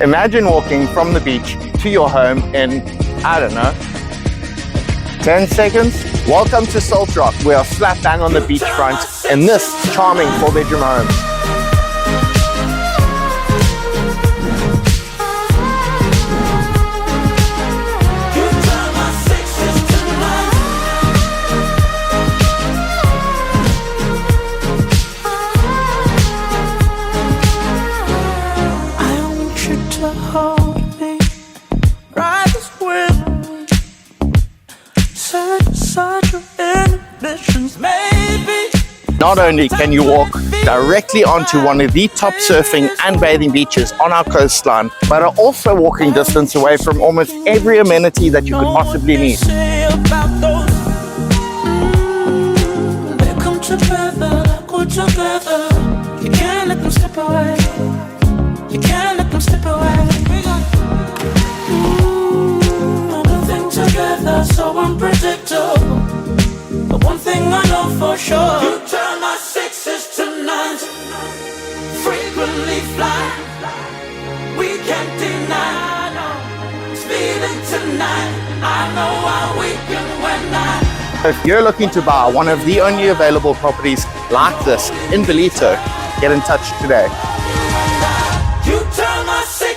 Imagine walking from the beach to your home in, I don't know, 10 seconds. Welcome to Salt Rock. We are slap bang on the beachfront in this charming 4-bedroom home. Not only can you walk directly onto one of the top surfing and bathing beaches on our coastline, but are also walking distance away from almost every amenity that you could possibly need. You can't let them slip away. You can't let them slip away. Everything together, so unpredictable. But one thing I know for sure, you turn my 6s to 9s. Frequently fly, we can't deny. Speeding tonight, I know I weaken when I. If you're looking to buy one of the only available properties like this in Ballito, get in touch today. You turn my 6